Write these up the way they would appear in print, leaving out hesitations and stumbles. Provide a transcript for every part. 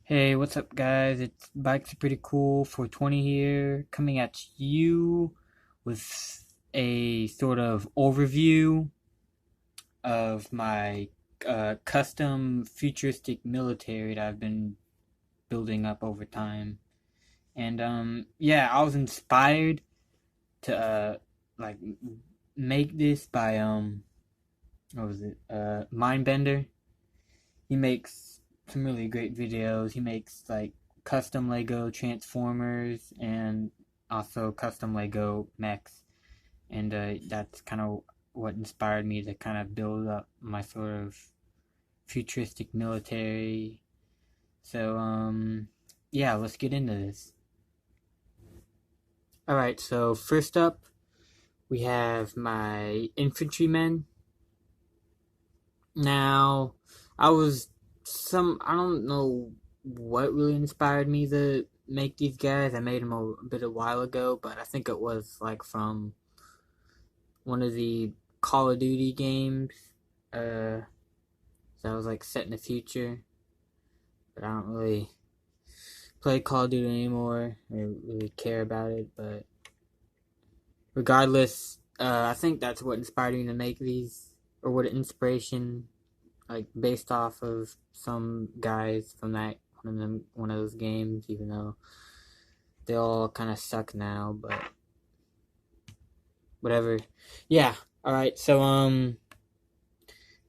Hey, what's up, guys? It's Bikes Are Pretty Cool 420 here, coming at you with a sort of overview of my custom futuristic military that I've been building up over time. And yeah, I was inspired to like make this by what was it? Mindbender. He makes some really great videos. He makes like custom Lego Transformers and also custom Lego mechs, and that's kind of what inspired me to kind of build up my sort of futuristic military. So yeah, let's get into this. All right, so first up, we have my infantrymen. Now, I was I don't know what really inspired me to make these guys. I made them a bit a while ago, but I think it was like from one of the Call of Duty games. That was like set in the future, but I don't really play Call of Duty anymore. I really care about it, but regardless, I think that's what inspired me to make these, or what inspiration, like based off of some guys from that one of those games, even though they all kind of suck now, but whatever. Yeah. All right. So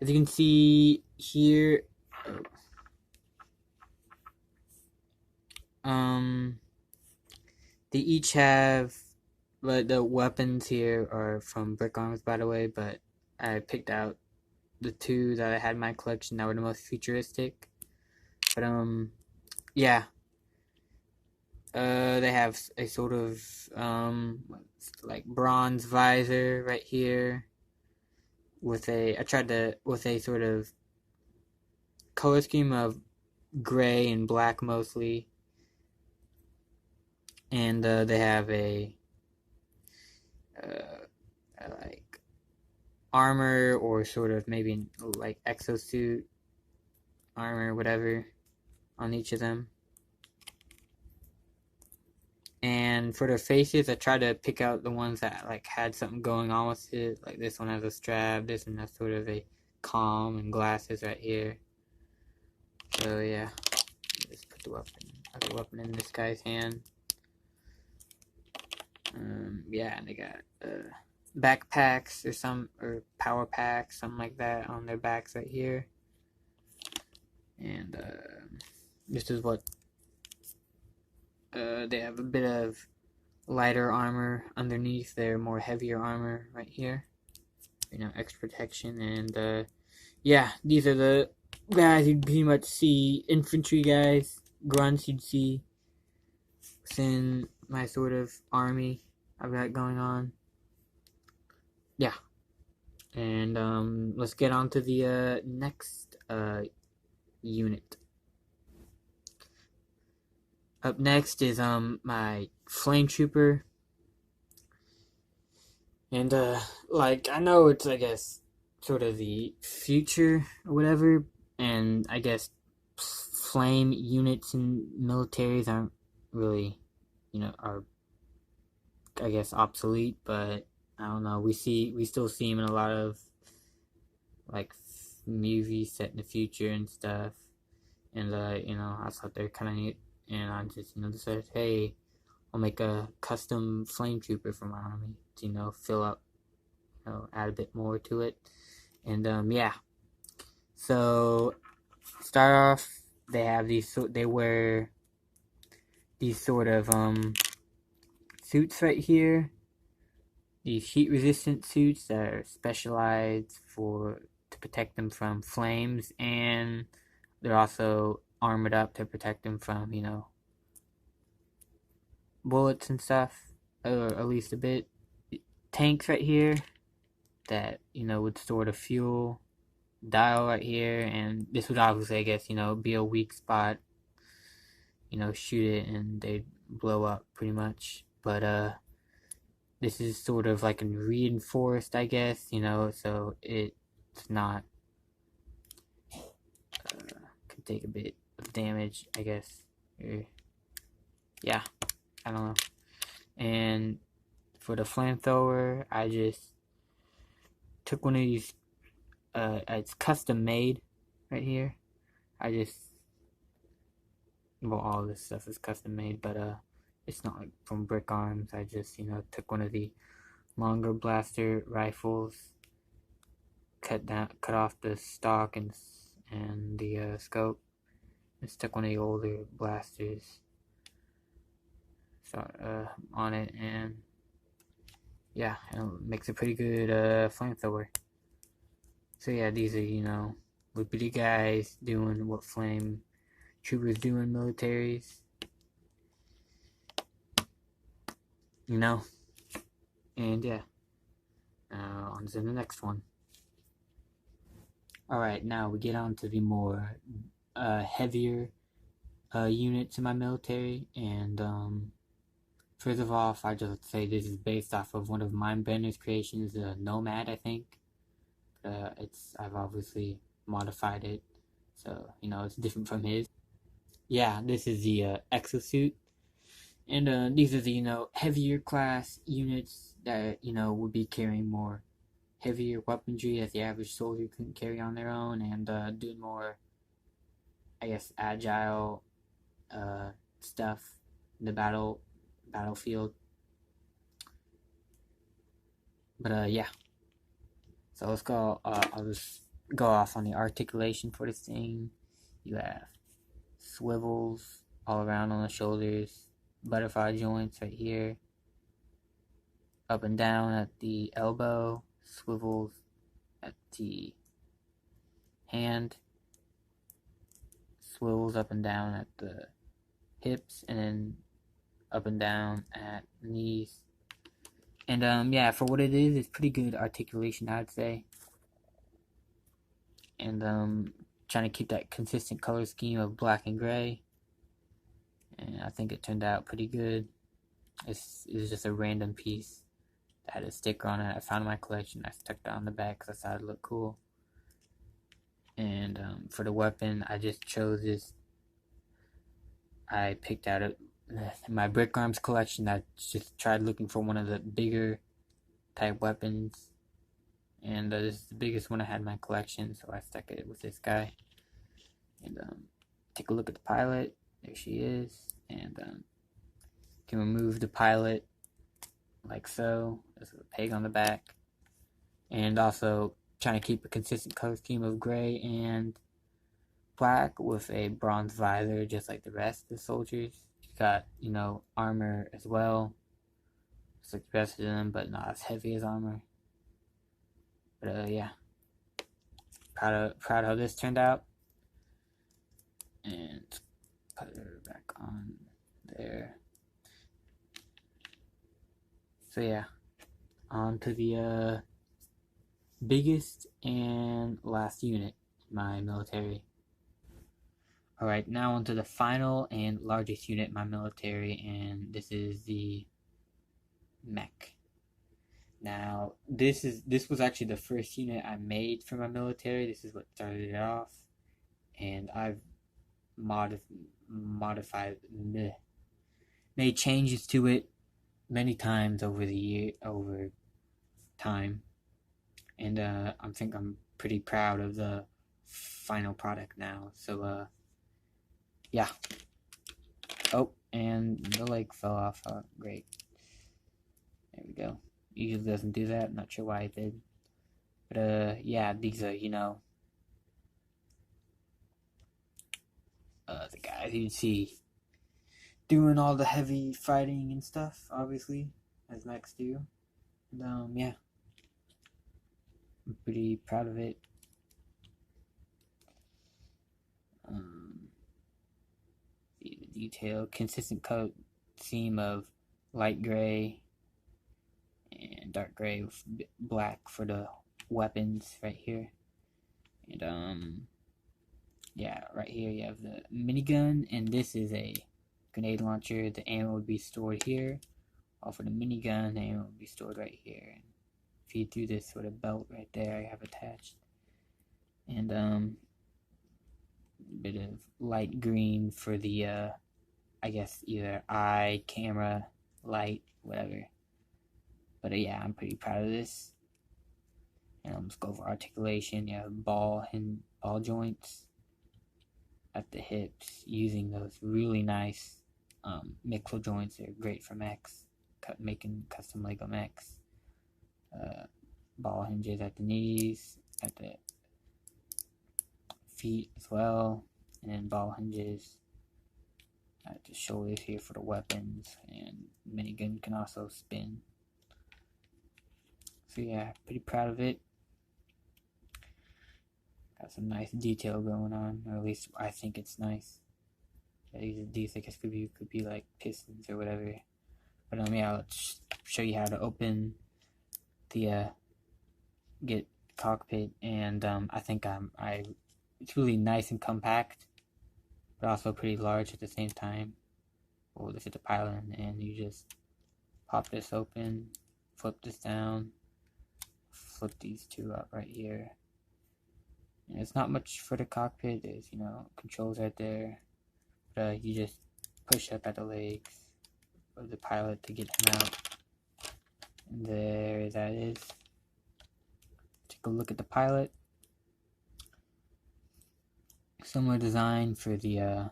as you can see here, um, they each have, but the weapons here are from Brick Arms, by the way. But I picked out the two that I had in my collection that were the most futuristic. But yeah. They have a sort of like bronze visor right here with a. I tried to with a sort of color scheme of gray and black mostly, and they have like armor or sort of maybe like exosuit armor, whatever, on each of them. And for their faces, I tried to pick out the ones that like had something going on with it. Like this one has a strap, this one has sort of a calm and glasses right here. So yeah, let's put the weapon in this guy's hand. Yeah, and they got backpacks or power packs, something like that, on their backs right here. And this is what they have a bit of lighter armor underneath their more heavier armor right here. Extra protection. And yeah, these are the guys you'd pretty much see, infantry guys, grunts you'd see within my sort of army I've got going on. Yeah. And let's get on to the next unit. Up next is my flame trooper. And like, I know it's, I guess, sort of the future or whatever, and I guess flame units in militaries aren't really, are, I guess, obsolete, but I don't know. We still see them in a lot of like movies set in the future and stuff, and I thought they're kind of neat, and I just decided, hey, I'll make a custom flame trooper for my army to fill up, add a bit more to it, and yeah. So start off, they wear these sort of suits right here. These heat resistant suits that are specialized to protect them from flames, and they're also armored up to protect them from bullets and stuff, or at least a bit. Tanks right here that would store the fuel. Dial right here, and this would obviously, I guess, be a weak spot. Shoot it and they'd blow up pretty much. But this is sort of like a reinforced, I guess, so it's not, can take a bit of damage, I guess. Yeah, I don't know. And for the flamethrower, I just took one of these. It's custom made right here. I just, well, all this stuff is custom made, but it's not like from Brick Arms. I just, took one of the longer blaster rifles, cut off the stock and the scope, and stuck one of the older blasters on it, and yeah, it makes a pretty good flamethrower. So yeah, these are whippity guys doing what flame troopers do in militaries, and yeah, on to the next one. Alright, now we get on to the more heavier units in my military, and first of all, I just say this is based off of one of Mindbender's creations, Nomad, I think. I've obviously modified it, so it's different from his. Yeah, this is the exosuit, and these are the heavier class units that would be carrying more heavier weaponry that the average soldier couldn't carry on their own, and doing more, I guess, agile stuff in the battlefield. But yeah, so let's go. I'll just go off on the articulation for this thing. You have swivels all around on the shoulders, butterfly joints right here, up and down at the elbow, swivels at the hand, swivels up and down at the hips, and then up and down at the knees. And yeah, for what it is, it's pretty good articulation, I'd say. And trying to keep that consistent color scheme of black and gray, and I think it turned out pretty good. It was just a random piece that had a sticker on it. I found in my collection. I stuck it on the back because I thought it looked cool. And for the weapon, I just chose this. I picked out in my Brick Arms collection. I just tried looking for one of the bigger type weapons, and this is the biggest one I had in my collection, so I stuck it with this guy. And take a look at the pilot. There she is, and can remove the pilot like so. There's a peg on the back, and also trying to keep a consistent color scheme of gray and black with a bronze visor, just like the rest of the soldiers. You got armor as well, just like the rest of them, but not as heavy as armor. But yeah, proud how this turned out. And put her back on there. So yeah, on to the biggest and last unit in my military. Alright, now on to the final and largest unit in my military, and this is the mech. Now, this was actually the first unit I made for my military. This is what started it off, and I've modified, made changes to it many times over time, and I think I'm pretty proud of the final product now. So yeah. Oh, and the leg fell off. Oh, great. There we go. Usually doesn't do that. I'm not sure why it did. But yeah, these are the guys you'd see doing all the heavy fighting and stuff, obviously, as mechs do. And yeah, I'm pretty proud of it. See the detail, consistent color scheme of light gray and dark gray with black for the weapons right here. And yeah, right here you have the minigun, and this is a grenade launcher. The ammo would be stored here. While for the minigun, the ammo would be stored right here. And feed through this sort of belt right there I have attached. And A bit of light green for the I guess either eye, camera, light, whatever. But yeah, I'm pretty proud of this. And let's go over articulation. You have ball and ball joints at the hips, using those really nice mixel joints. They're great for mechs, making custom Lego mechs. Ball hinges at the knees, at the feet as well, and then ball hinges at the shoulders here for the weapons, and minigun can also spin. So yeah, pretty proud of it. Got some nice detail going on, or at least I think it's nice. These I guess could be like pistons or whatever. But yeah, let's show you how to open the get cockpit, and I think it's really nice and compact, but also pretty large at the same time. We'll look at the pilot, and you just pop this open, flip this down, flip these two up right here. And it's not much for the cockpit. There's controls right there. But you just push up at the legs of the pilot to get him out. And there that is. Take a look at the pilot. Similar design for the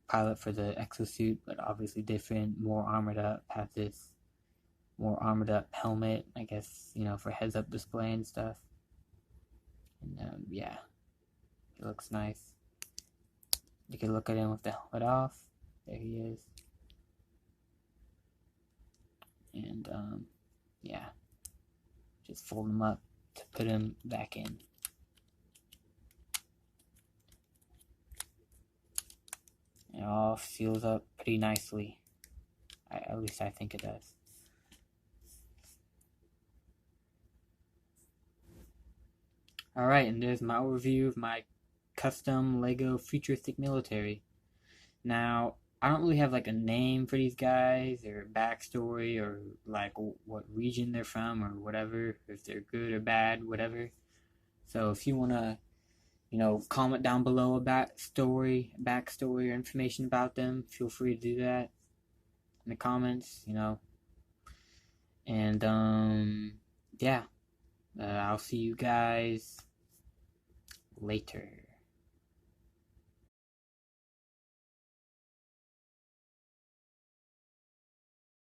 pilot for the exosuit, but obviously different, more armored up. Have this more armored up helmet, I guess, for heads up display and stuff. And yeah, he looks nice. You can look at him with the helmet off. There he is. And yeah, just fold him up to put him back in. It all seals up pretty nicely. At least I think it does. Alright, and there's my overview of my custom Lego futuristic military. Now, I don't really have like a name for these guys or backstory or like what region they're from or whatever, if they're good or bad, whatever. So if you want to, comment down below a backstory or information about them, feel free to do that in the comments, And yeah, I'll see you guys later.